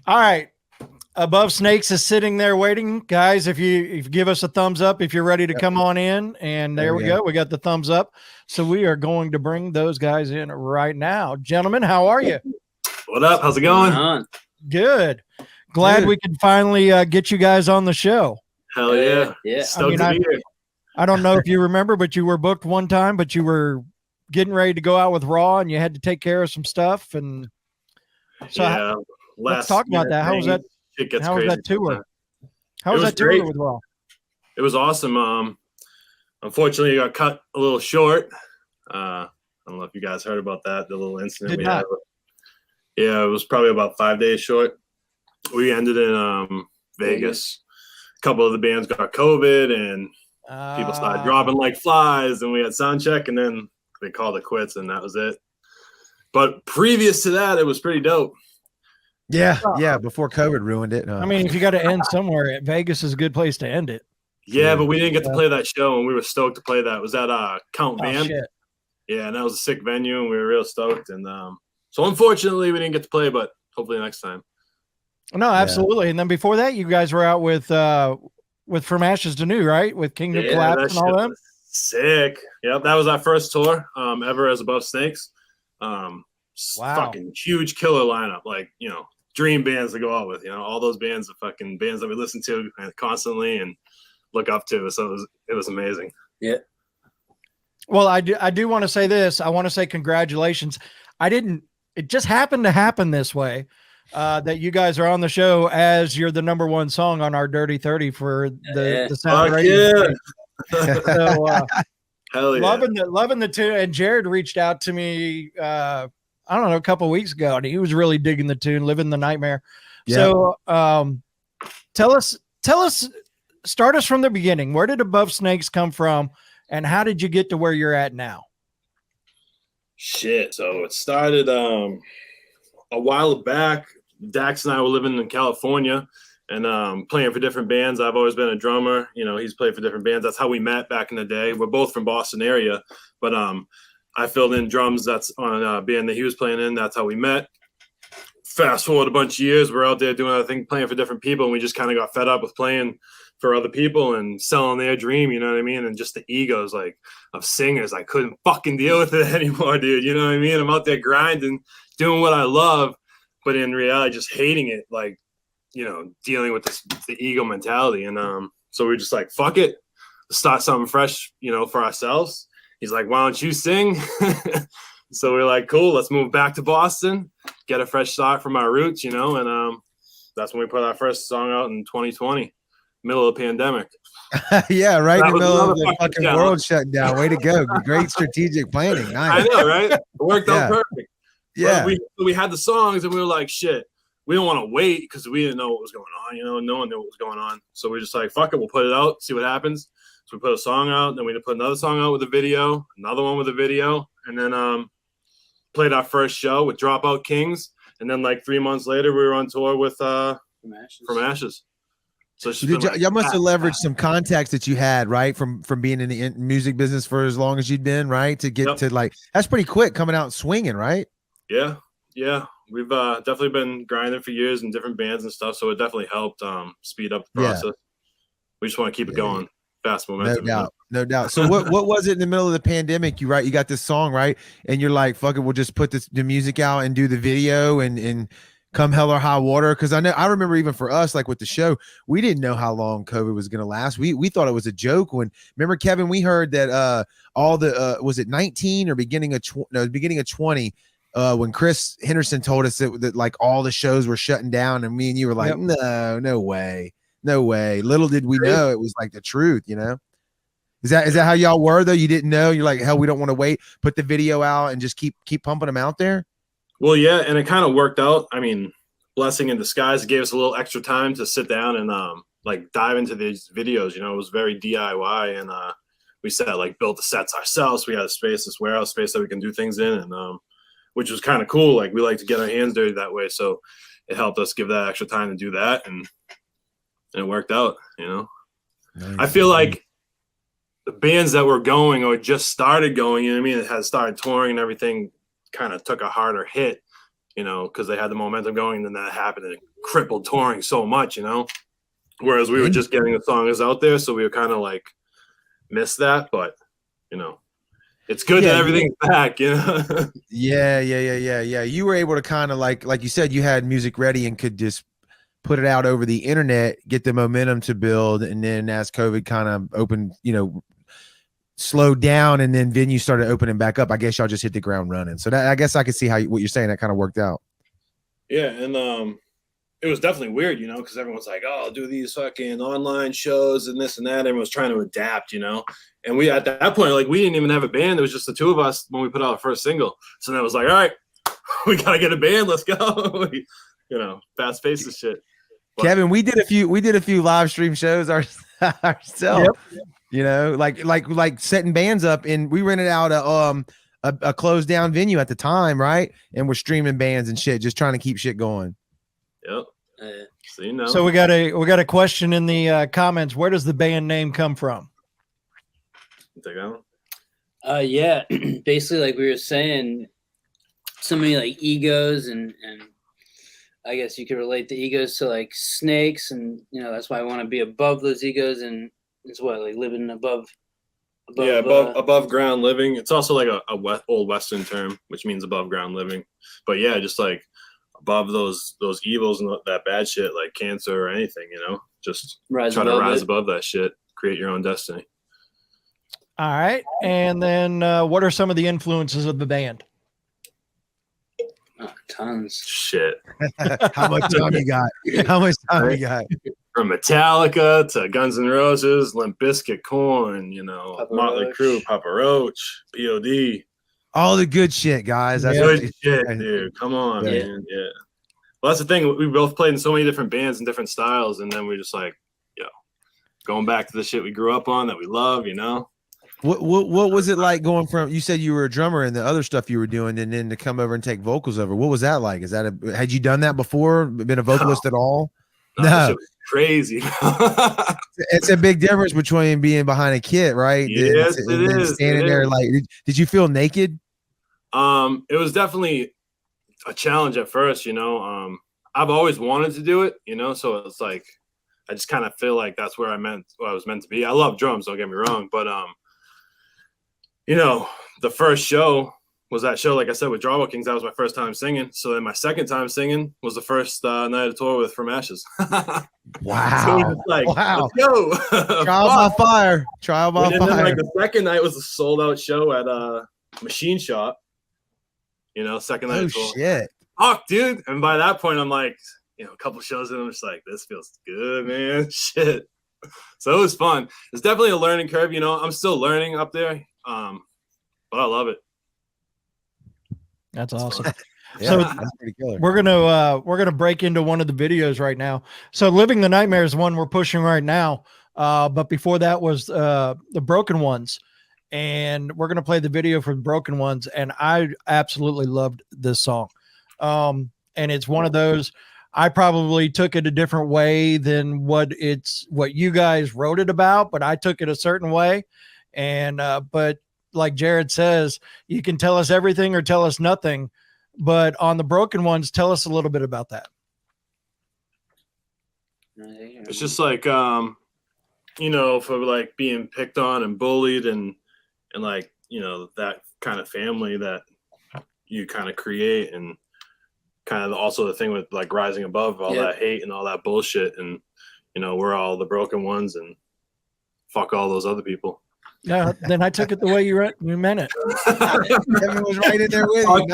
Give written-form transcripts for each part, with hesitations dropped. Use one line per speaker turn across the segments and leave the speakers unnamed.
All right. Above Snakes is sitting there waiting. Guys, if you give us a thumbs up if you're ready to come on in. And there we go. We got the thumbs up. So we are going to bring those guys in right now. Gentlemen, how are you?
What up? How's it going?
Good. Glad we can finally get you guys on the show.
Hell yeah.
Yeah.
Stoked to be here.
I don't know if you remember, but you were booked one time, but you were getting ready to go out with Raw and you had to take care of some stuff. And so
yeah,
let's talk about that. How was that? How was that tour? How was that tour with Raw?
It was awesome. Unfortunately, it got cut a little short. I don't know if you guys heard about that, the little incident we had. Yeah, it was probably about 5 days short. We ended in Vegas. A couple of the bands got COVID and people started dropping like flies, and we had sound check, and then they called it quits, and that was it. But previous to that, it was pretty dope.
Yeah, before COVID ruined it.
I mean, if you got to end somewhere, Vegas is a good place to end it.
Yeah, but we didn't get to play that show, and we were stoked to play that. It was at Count Van.
Shit.
Yeah, and that was a sick venue, and we were real stoked. And so unfortunately, we didn't get to play, but hopefully next time.
No, absolutely. Yeah. And then before that, you guys were out with From Ashes to New, right? With Kingdom Collapse and all them.
Sick. Yep, that was our first tour ever as Above Snakes.
Wow.
Fucking huge killer lineup, like, dream bands to go out with, all those bands, the fucking bands that we listen to constantly and look up to. So it was amazing.
Yeah.
Well, I do want to say this. I want to say congratulations. It just happened to happen this way, that you guys are on the show as you're the number one song on our Dirty 30 for the Sound Radio.
Yeah.
So,
hell yeah.
Loving the tune. And Jared reached out to me, I don't know, a couple of weeks ago, and he was really digging the tune, Living the Nightmare. Yeah. So tell us, start us from the beginning. Where did Above Snakes come from, and how did you get to where you're at now?
Shit. So it started a while back. Dax and I were living in California and playing for different bands. I've always been a drummer. He's played for different bands. That's how we met back in the day. We're both from Boston area, but I filled in drums. That's on a band that he was playing in. That's how we met. Fast forward a bunch of years, we're out there doing other things, playing for different people, and we just kind of got fed up with playing for other people and selling their dream, you know what I mean? And just the egos, like, of singers. I couldn't fucking deal with it anymore, dude. You know what I mean? I'm out there grinding, doing what I love, but in reality, just hating it, like, dealing with the ego mentality. And so we're just like, fuck it. Let's start something fresh, for ourselves. He's like, why don't you sing? So we're like, cool, let's move back to Boston, get a fresh start from our roots, and that's when we put our first song out in 2020, middle of the pandemic.
Yeah, right in the middle of the fucking world shutting down. Way to go. Great strategic planning. Nice.
I know, right? It worked out perfect.
Yeah.
We had the songs and we were like, shit, we don't want to wait because we didn't know what was going on, no one knew what was going on. So we're just like, fuck it, we'll put it out, see what happens. So we put a song out, then we put another song out with a video, another one with a video, and then played our first show with Dropout Kings, and then like 3 months later we were on tour with From Ashes. So
y'all must have leveraged some contacts that you had, right, from being in the music business for as long as you'd been, right, to get to, like, that's pretty quick coming out and swinging, right?
Yeah we've definitely been grinding for years in different bands and stuff, so it definitely helped speed up the process. We just want to keep it going. Fast momentum.
No doubt. So what was it in the middle of the pandemic? You got this song, right? And you're like, fuck it, we'll just put the music out and do the video and come hell or high water. Because I remember even for us, like with the show, we didn't know how long COVID was going to last. We thought it was a joke. Remember, Kevin, we heard that all the was it 19 or beginning of 20 when Chris Henderson told us that like all the shows were shutting down, and me and you were like, no way. Little did we know it was like the truth, Is that how y'all were though? You didn't know? You're like, hell, we don't want to wait, put the video out and just keep pumping them out there?
Well, yeah, and it kind of worked out. I mean, blessing in disguise. It gave us a little extra time to sit down and like dive into these videos. It was very DIY, and we built the sets ourselves. We had a space, this warehouse space that we can do things in, and which was kind of cool. Like, we like to get our hands dirty that way, so it helped us give that extra time to do that, and it worked out. Nice. I feel like the bands that were going or just started going, that had started touring and everything, kind of took a harder hit, you know, because they had the momentum going, and then that happened and it crippled touring so much, you know. Whereas we were just getting the songs out there, so we were kind of like missed that, but you know, it's good that everything's back, you know.
Yeah. You were able to kind of like you said, you had music ready and could just put it out over the internet, get the momentum to build, and then as COVID kind of opened, you know, slowed down, and then venues started opening back up, I guess y'all just hit the ground running. So that, I guess I could see how what you're saying, that kind of worked out.
Yeah, and it was definitely weird, you know, because everyone's like, "Oh, I'll do these fucking online shows and this and that." Everyone's trying to adapt, you know. And we at that point, like, we didn't even have a band. It was just the two of us when we put out our first single. So then it was like, all right, we gotta get a band. Let's go. You know, fast paced and shit. But,
Kevin, we did a few live stream shows ourselves.
Yep.
You know, like setting bands up, and we rented out a closed down venue at the time, right? And we're streaming bands and shit, just trying to keep shit going.
Yep. So, you know.
So we got a question in the comments. Where does the band name come from?
Take that
one? Yeah, basically, like we were saying, so many like egos, and I guess you could relate the egos to like snakes, and you know that's why I want to be above those egos, and it's what, like living above
ground living. It's also like a old Western term, which means above ground living. But yeah, just like above those evils and that bad shit, like cancer or anything, you know, just try to rise above that shit, create your own destiny.
All right. And then what are some of the influences of the band?
Oh, tons.
Shit.
How much time you got? From
Metallica to Guns N' Roses, Limp Bizkit, Korn, you know, Motley Crue, Papa Roach, POD.
All the good shit, guys.
That's good shit, dude. Come on, man. Yeah. Well, that's the thing. We both played in so many different bands and different styles, and then we're just like, going back to the shit we grew up on that we love, you know.
What was it like going from, you said you were a drummer and the other stuff you were doing, and then to come over and take vocals over? What was that like? Had you done that before? Been a vocalist at all?
No. Crazy.
It's a big difference between being behind a kit, right?
Yes, it is.
Standing there, like, did you feel naked?
It was definitely a challenge at first, you know. I've always wanted to do it, you know, so it's like I just kind of feel like that's where I was meant to be. I love drums, don't get me wrong, but you know, the first show was that show, like I said, with Drawbell Kings. That was my first time singing. So then my second time singing was the first night of tour with From Ashes.
Wow.
So it was like,
wow.
Let's go.
Trial by fire. Trial by fire.
Then, like, the second night was a sold out show at Machine Shop. You know, second night of tour.
Shit.
Fuck, dude. And by that point, I'm like, you know, a couple shows in, I'm just like, this feels good, man. Shit. So it was fun. It's definitely a learning curve. You know, I'm still learning up there. But I love it.
That's awesome.
Yeah,
so
that's pretty killer.
We're gonna break into one of the videos right now. So Living the Nightmare is one we're pushing right now. But before that was the Broken Ones, and we're gonna play the video for the Broken Ones, and I absolutely loved this song. And it's one of those, I probably took it a different way than what you guys wrote it about, but I took it a certain way. And but like Jared says, you can tell us everything or tell us nothing, but on the Broken Ones, tell us a little bit about that.
It's just like, you know, for like being picked on and bullied and like, you know, that kind of family that you kind of create, and kind of also the thing with like rising above all that hate and all that bullshit. And, you know, we're all the broken ones, and fuck all those other people.
Yeah, then I took it the way you meant it.
Kevin was right in there with you.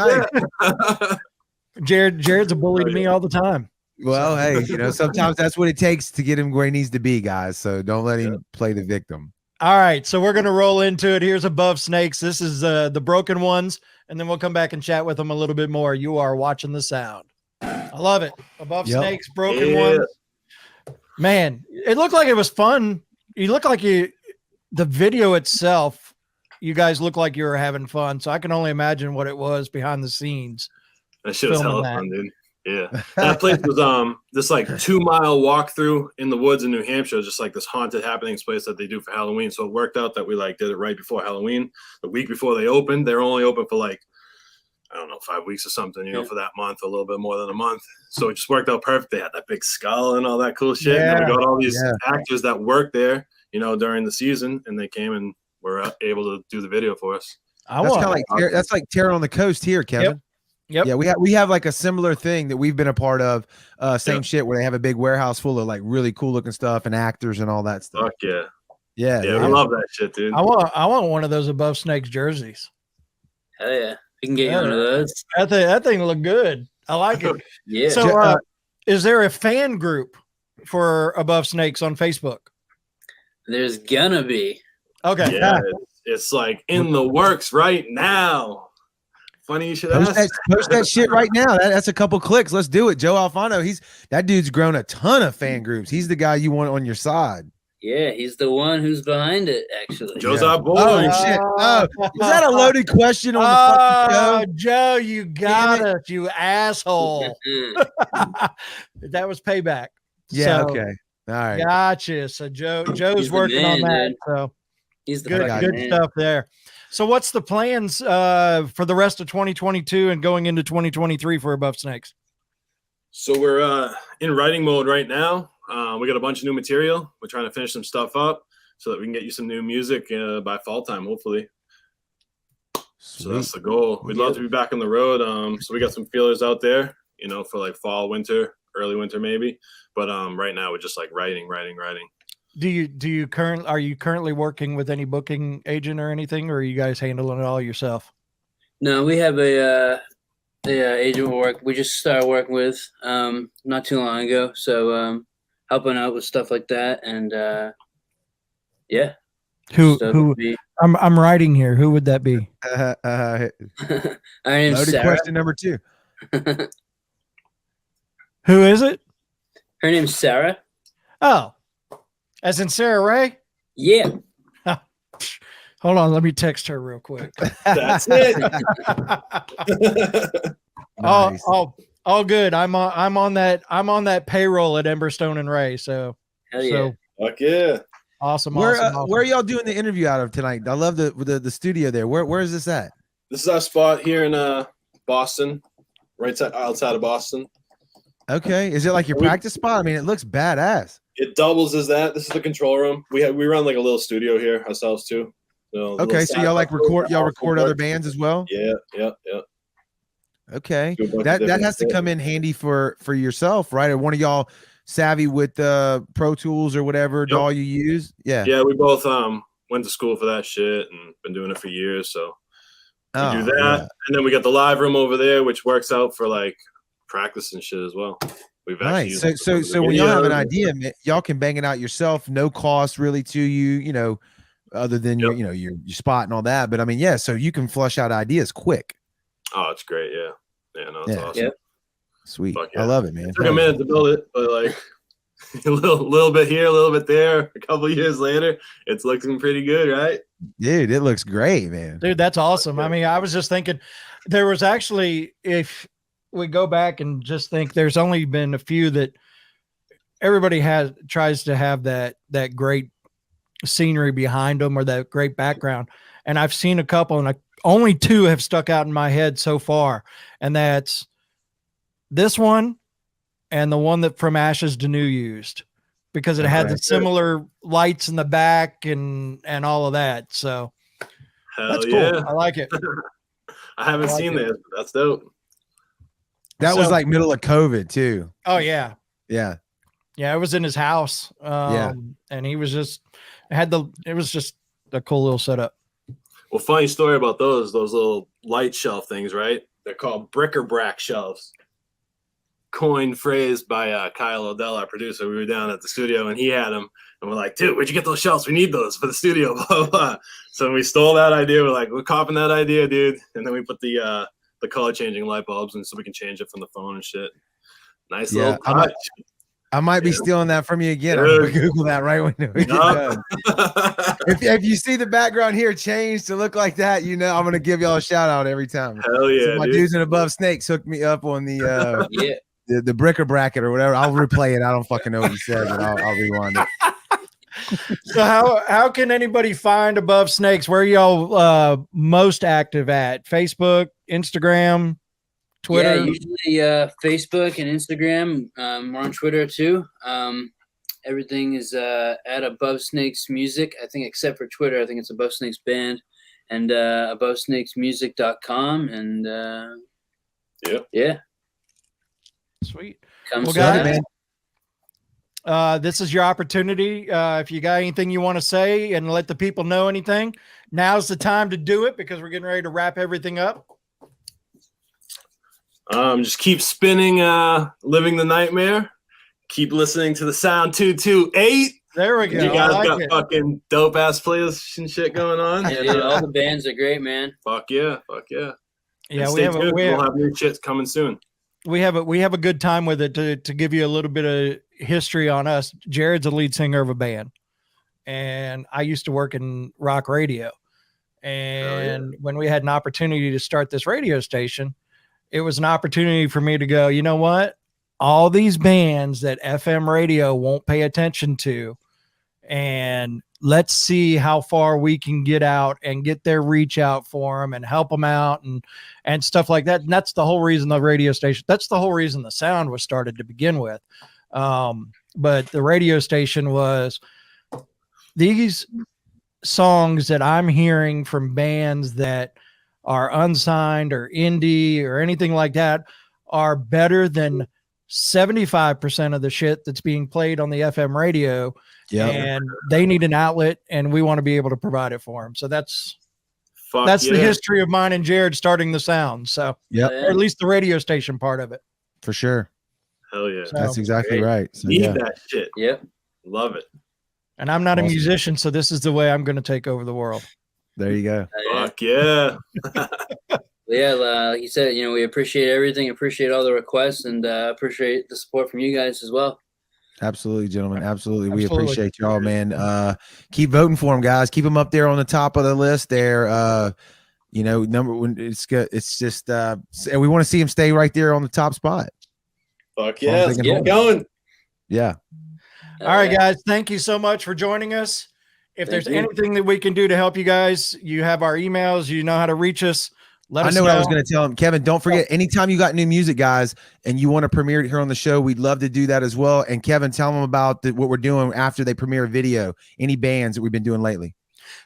Nice.
Jared's a bully to me all the time.
Well, hey, you know, sometimes that's what it takes to get him where he needs to be, guys. So don't let him play the victim.
All right, so we're gonna roll into it. Here's Above Snakes. This is the Broken Ones, and then we'll come back and chat with them a little bit more. You are watching the sound. I love it. Above Snakes, Broken Ones. Man, it looked like it was fun. You look like the video itself, you guys look like you were having fun. So I can only imagine what it was behind the scenes.
That shit was hella fun, dude. Yeah. That place was this like 2-mile walk through in the woods in New Hampshire, just like this haunted happenings place that they do for Halloween. So it worked out that we like did it right before Halloween. The week before they opened, they're only open for like I don't know, 5 weeks or something, for that month, a little bit more than a month. So it just worked out perfect. They had that big skull and all that cool shit. And then we got all these actors that worked there, during the season, and they came and were able to do the video for us.
That's like Terror on the Coast here, Kevin.
Yep.
Yeah, we have like a similar thing that we've been a part of. Same shit where they have a big warehouse full of like really cool looking stuff and actors and all that stuff.
Fuck yeah.
Yeah,
I love that shit, dude.
I want one of those Above Snakes jerseys.
Hell yeah. We can get you one of those.
That thing look good. I like it.
Yeah.
So is there a fan group for Above Snakes on Facebook?
There's gonna be.
Okay.
Yeah, it's like in the works right now. Funny you should
post
ask.
that shit right now. That's a couple clicks. Let's do it. Joe Alfano, that dude's grown a ton of fan groups. He's the guy you want on your side.
Yeah, he's the one who's behind it, actually.
Joe's our boy.
Oh, shit. Oh, was that a loaded question on the fucking show?
Joe, you got us, you asshole. That was payback.
Yeah,
So,
okay. All right.
Gotcha. So Joe's
He's the
working on
man,
that.
dude.
So
He's the
good
fucking man.
stuff there. So what's the plans for the rest of 2022 and going into 2023 for Above Snakes?
So we're in writing mode right now. We got a bunch of new material. We're trying to finish some stuff up so that we can get you some new music by fall time, hopefully. So that's the goal. We'd love to be back on the road. So we got some feelers out there, for like fall, winter, early winter maybe. But right now we're just like writing.
Are you currently working with any booking agent or anything, or are you guys handling it all yourself?
No, we have a agent we just started working with not too long ago. So helping out with stuff like that, and
Who I'm writing here. Who would that be?
Her name's
loaded
Sarah.
question number 2.
Who is it?
Her name's Sarah.
Oh, as in Sarah Ray?
Yeah.
Hold on, let me text her real quick.
That's it.
Nice.
All good. I'm on that payroll at Emberstone and Ray. So
Hell yeah.
Fuck yeah.
Awesome.
Where
awesome.
are y'all doing the interview out of tonight? I love the studio there. Where is this at?
This is our spot here in Boston, right outside of Boston.
Okay. Is it like your practice spot? I mean, it looks badass.
It doubles as that. This is the control room. We run like a little studio here ourselves too. So
Okay, so y'all like record other bands as well?
Yeah.
Okay.
Do a bunch of
That
different
has to
stuff.
come in handy for yourself, right? Or one of y'all savvy with Pro Tools or whatever DAW you use? Yeah.
Yeah, we both went to school for that shit and been doing it for years. So we do that.
yeah.
And then we got the live room over there, which works out for like practice and shit as well. We've actually
Nice.
used
So when y'all have an idea, man, y'all can bang it out yourself, no cost really to you, other than your spot and all that. But I mean, yeah, so you can flush out ideas quick.
Oh, it's great. Yeah. Yeah, no, it's awesome.
Yeah.
Sweet.
Fuck yeah.
I love it, man.
It took a minute to build it, but like a little bit here, a little bit there. A couple of years later, it's looking pretty good, right?
Dude, it looks great, man.
Dude, that's awesome. I mean, I was just thinking there was actually, if we go back and just think, there's only been a few that everybody tries to have that great scenery behind them or that great background. And I've seen a couple, and only 2 have stuck out in my head so far. And that's this one and the one that From Ashes to New used, because it had the similar lights in the back and all of that. So
Hell
that's
yeah.
cool. I like it.
I haven't seen this, but that's dope.
That was like middle of COVID too.
Oh yeah.
Yeah.
Yeah. It was in his house. And he was just it was just a cool little setup.
Well, funny story about those little light shelf things, right? They're called bric-a-brac shelves. Coined phrase by Kyle Odell, our producer. We were down at the studio and he had them, and we're like, dude, where'd you get those shelves? We need those for the studio. Blah, blah, blah. So we stole that idea. We're like, we're copying that idea, dude. And then we put the color changing light bulbs, and so we can change it from the phone and shit. Nice little touch.
I might be stealing that from you again. I'm gonna Google that right when we get done. If you see the background here change to look like that, I'm gonna give y'all a shout out every time.
Hell yeah,
so my dudes in Above Snakes hooked me up on the the bric-a-bracket or whatever. I'll replay it. I don't fucking know what he said, but I'll rewind it.
So how can anybody find Above Snakes? Where are y'all most active at? Facebook, Instagram, Twitter?
Yeah, usually Facebook and Instagram. We're on Twitter too. Everything is at Above Snakes Music. I think except for Twitter, I think it's Above Snakes Band and AboveSnakesMusic.com. And yeah.
Sweet.
Come
Well,
see
guys,
us.
this is your opportunity. If you got anything you want to say and let the people know anything, now's the time to do it because we're getting ready to wrap everything up.
Just keep spinning, living the nightmare. Keep listening to the Sound 228.
There we go.
You guys
I like
got
it.
fucking dope ass playlists and shit going on.
Yeah, dude, all the bands are great, man.
Fuck yeah, fuck yeah.
Yeah,
And
we
stay
have,
tuned.
we,
We'll
have,
have new shit coming soon.
we have a good time with it. To give you a little bit of history on us, Jared's a lead singer of a band, and I used to work in rock radio. And when we had an opportunity to start this radio station, it was an opportunity for me to go, you know what? All these bands that FM radio won't pay attention to, and let's see how far we can get out and get their reach out for them and help them out and stuff like that. And that's the whole reason the radio station, that's the whole reason the sound was started to begin with. But the radio station was these songs that I'm hearing from bands that are unsigned or indie or anything like that are better than 75% of the shit that's being played on the FM radio.
Yeah.
And they need an outlet and we want to be able to provide it for them. So that's
Fuck
the
yeah.
history of mine and Jared starting the sound. So
Yep.
or at least the radio station part of it.
For sure.
Hell yeah.
So-
That's exactly
Great.
right. So,
Need
yeah.
that shit.
Yep.
Love it.
And I'm not a
Awesome.
musician, so this is the way I'm going to take over the world.
There you go.
Fuck yeah.
Yeah, like you said, we appreciate everything, appreciate all the requests, and appreciate the support from you guys as well.
Absolutely, gentlemen. Absolutely. We
Absolutely.
appreciate y'all, man. Keep voting for them, guys. Keep them up there on the top of the list there. Number one, it's good. It's just, and we want to see them stay right there on the top spot.
Fuck
long
yeah.
as
Let's
they can
keep
hold it.
going.
Yeah.
All right, guys. Thank you so much for joining us. If
Thank
there's
you.
anything that we can do to help you guys, you have our emails. You know how to reach us. Let
I
us
know
know.
what I was going to tell him. Kevin, don't forget, anytime you got new music, guys, and you want to premiere it here on the show, we'd love to do that as well. And Kevin, tell them about what we're doing after they premiere a video, any bands that we've been doing lately.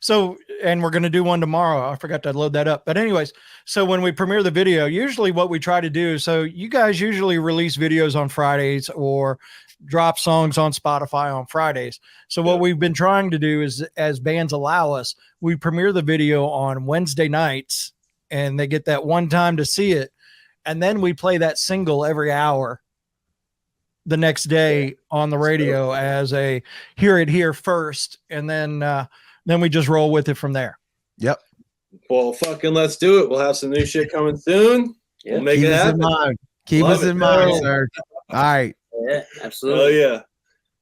So, and we're going to do one tomorrow. I forgot to load that up. But anyways, so when we premiere the video, usually what we try to do, so you guys usually release videos on Fridays or drop songs on Spotify on Fridays. So what we've been trying to do is, as bands allow us, we premiere the video on Wednesday nights and they get that one time to see it. And then we play that single every hour the next day on the radio as a hear it here first. And then we just roll with it from there.
Yep.
Well, fucking let's do it. We'll have some new shit coming soon.
Yeah.
We'll make
Keep
it
us in
happen.
mind. Keep
Love
us
it.
in mind,
Yeah.
sir. All right.
Yeah,
Oh
absolutely.
yeah.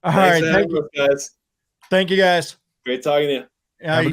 All
Thanks
right.
for having us, guys.
Thank you guys.
Great talking to you.
Have a